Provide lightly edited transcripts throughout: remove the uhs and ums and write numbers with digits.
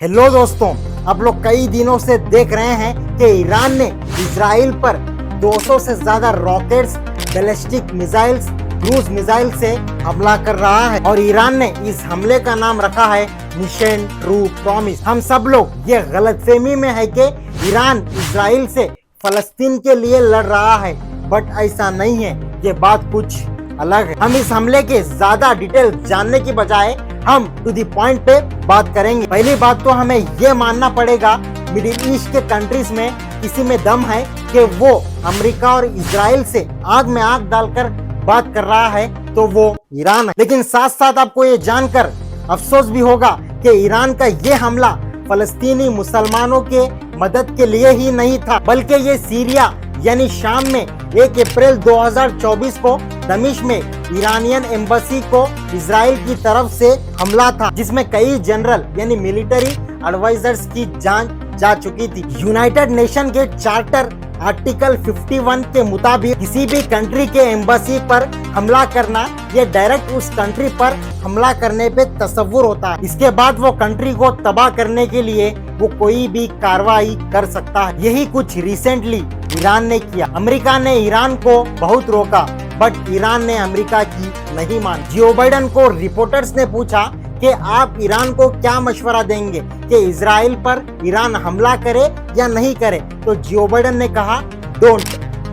Hello दोस्तों, आप लोग कई दिनों से देख रहे हैं कि ईरान ने इजराइल पर 200 से ज्यादा rockets, ballistic missiles, cruise missile से हमला कर रहा है और ईरान ने इस हमले का नाम रखा है मिशन ट्रू प्रॉमिस। हम सब लोग ये गलतफहमी में है कि ईरान इजराइल से फलस्तीन के लिए लड़ रहा है, बट ऐसा नहीं है। ये बात कुछ अलग है। हम इस हमले के ज्यादा डिटेल जानने की बजाय हम टू दी पॉइंट पे बात करेंगे। पहली बात तो हमें ये मानना पड़ेगा मिडिल ईस्ट के कंट्रीज में किसी में दम है कि वो अमेरिका और इजराइल से आग में आग डालकर बात कर रहा है तो वो ईरान है। लेकिन साथ साथ आपको ये जानकर अफसोस भी होगा कि ईरान का ये हमला फलस्तीनी मुसलमानों के मदद के लिए ही नहीं था, बल्कि ये सीरिया यानी शाम में 1 अप्रैल 2024 को दमिश्क में ईरानियन एम्बेसी को इजराइल की तरफ से हमला था, जिसमें कई जनरल यानी मिलिट्री एडवाइजर्स की जान जा चुकी थी। यूनाइटेड नेशन के चार्टर आर्टिकल 51 के मुताबिक किसी भी कंट्री के एम्बेसी पर हमला करना ये डायरेक्ट उस कंट्री पर हमला करने पे तस्वुर होता है। इसके बाद वो कंट्री को तबाह करने के लिए वो कोई भी कार्रवाई कर सकता है। यही कुछ रिसेंटली ईरान ने किया। अमेरिका ने ईरान को बहुत रोका, बट ईरान ने अमेरिका की नहीं मानी। जो बाइडेन को रिपोर्टर्स ने पूछा कि आप ईरान को क्या मशवरा देंगे कि इजराइल पर ईरान हमला करे या नहीं करे, तो जो बाइडेन ने कहा डोंट,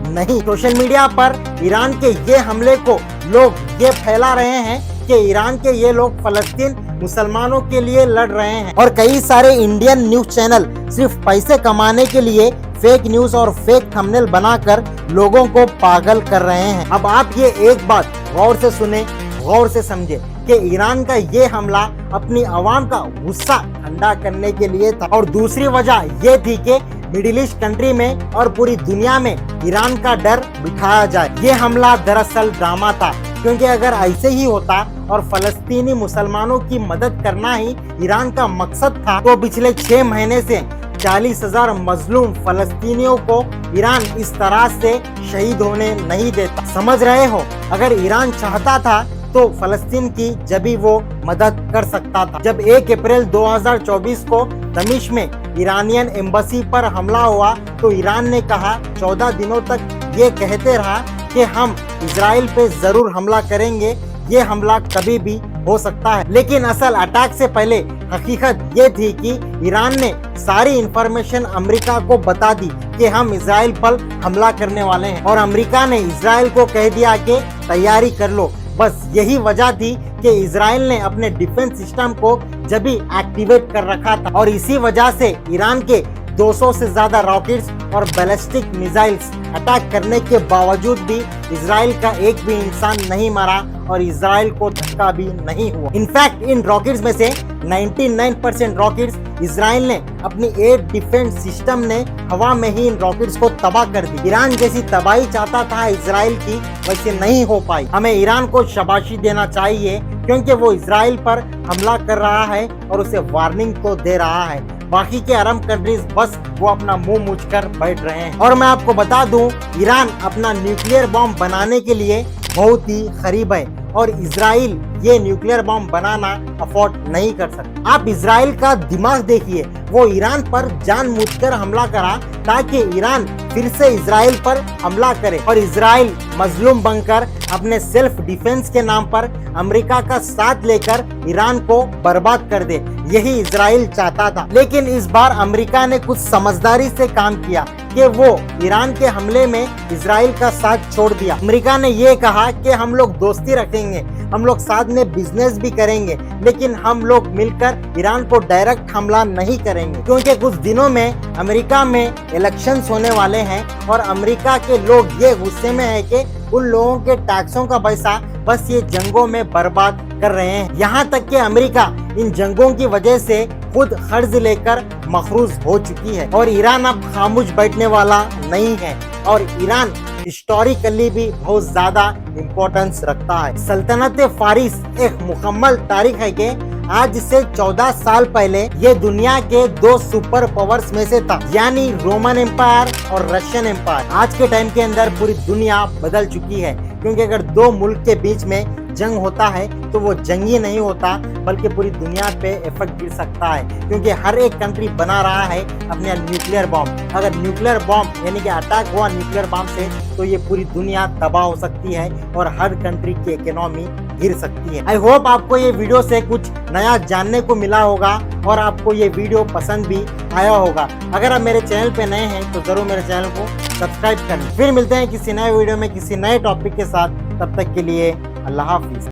नहीं। सोशल मीडिया पर ईरान के ये हमले को लोग ये फैला रहे हैं कि ईरान के ये लोग फलस्तीन मुसलमानों के लिए लड़ रहे हैं, और कई सारे इंडियन न्यूज चैनल सिर्फ पैसे कमाने के लिए फेक न्यूज और फेक थंबनेल बनाकर लोगों को पागल कर रहे हैं। अब आप ये एक बात गौर से सुने, गौर से समझे कि ईरान का ये हमला अपनी आवाम का गुस्सा ठंडा करने के लिए था, और दूसरी वजह ये थी कि मिडिल ईस्ट कंट्री में और पूरी दुनिया में ईरान का डर बिठाया जाए। ये हमला दरअसल ड्रामा था, क्योंकि अगर ऐसे ही होता और फलस्तीनी मुसलमानों की मदद करना ही ईरान का मकसद था, तो पिछले 6 महीने से 40,000 मजलूम फलस्तीनियों को ईरान इस तरह से शहीद होने नहीं देता। समझ रहे हो? अगर ईरान चाहता था तो फलस्तीन की जब वो मदद कर सकता था। जब 1 अप्रैल 2024 को दमिश्क में ईरानियन एम्बेसी पर हमला हुआ तो ईरान ने कहा 14 दिनों तक ये कहते रहा कि हम इजराइल पे जरूर हमला करेंगे, ये हमला कभी भी हो सकता है। लेकिन असल अटैक से पहले हकीकत ये थी कि ईरान ने सारी इंफॉर्मेशन अमेरिका को बता दी कि हम इजराइल पर हमला करने वाले हैं, और अमेरिका ने इजराइल को कह दिया कि तैयारी कर लो। बस यही वजह थी कि इजराइल ने अपने डिफेंस सिस्टम को जब भी एक्टिवेट कर रखा था, और इसी वजह से ईरान के 200 से ज्यादा रॉकेट्स और बैलिस्टिक मिसाइल्स अटैक करने के बावजूद भी इजराइल का एक भी इंसान नहीं मरा और इजराइल को धक्का भी नहीं हुआ। इनफैक्ट इन रॉकेट्स में से 99% रॉकेट्स इजराइल ने अपनी एयर डिफेंस सिस्टम ने हवा में ही इन रॉकेट्स को तबाह कर दी। ईरान जैसी तबाही चाहता था इजराइल की, वैसे नहीं हो पाई। हमें ईरान को शाबाशी देना चाहिए, क्योंकि वो इजराइल पर हमला कर रहा है और उसे वार्निंग तो दे रहा है। बाकी के अरब कंट्रीज बस वो अपना मुंह मूंछकर बैठ रहे हैं। और मैं आपको बता दूं, ईरान अपना न्यूक्लियर बॉम्ब बनाने के लिए बहुत ही करीब है, और इजराइल ये न्यूक्लियर बॉम्ब बनाना अफोर्ड नहीं कर सकता। आप इजराइल का दिमाग देखिए, वो ईरान पर जानबूझकर हमला करा ताकि ईरान फिर से इजराइल पर हमला करे, और इजराइल मजलूम बनकर अपने सेल्फ डिफेंस के नाम पर अमेरिका का साथ लेकर ईरान को बर्बाद कर दे। यही इजराइल चाहता था। लेकिन इस बार अमेरिका ने कुछ समझदारी से काम किया कि वो ईरान के हमले में इजराइल का साथ छोड़ दिया। अमेरिका ने ये कहा कि हम लोग दोस्ती रखेंगे, हम लोग साथ में बिजनेस भी करेंगे, लेकिन हम लोग मिलकर ईरान को डायरेक्ट हमला नहीं करेंगे, क्योंकि कुछ दिनों में अमेरिका में इलेक्शंस होने वाले हैं, और अमेरिका के लोग ये गुस्से में है कि उन लोगों के टैक्सों का पैसा बस ये जंगों में बर्बाद कर रहे हैं। यहाँ तक कि अमेरिका इन जंगों की वजह से खुद कर्ज लेकर मखरूज हो चुकी है, और ईरान अब खामोश बैठने वाला नहीं है, और ईरान हिस्टोरिकली भी बहुत ज्यादा इम्पोर्टेंस रखता है। सल्तनत फारिस एक मुकम्मल तारीख है कि आज से 14 साल पहले ये दुनिया के 2 सुपर पावर्स में से था, यानी रोमन एम्पायर और रशियन एम्पायर। आज के टाइम के अंदर पूरी दुनिया बदल चुकी है, क्योंकि अगर 2 मुल्क के बीच में जंग होता है तो वो जंग ही नहीं होता बल्कि पूरी दुनिया पे इफेक्ट गिर सकता है, क्योंकि हर एक कंट्री बना रहा है अपने न्यूक्लियर बॉम्ब। अगर न्यूक्लियर बॉम्ब यानी कि अटैक हुआ न्यूक्लियर बॉम्ब से तो ये पूरी दुनिया तबाह हो सकती है और हर कंट्री की इकोनॉमी गिर सकती है। आई होप आपको ये वीडियो से कुछ नया जानने को मिला होगा और आपको ये वीडियो पसंद भी आया होगा। अगर आप मेरे चैनल पे नए हैं तो जरूर मेरे चैनल को सब्सक्राइब करें। फिर मिलते हैं किसी नए वीडियो में किसी नए टॉपिक के साथ, तब तक के लिए अल्लाह हाफिज।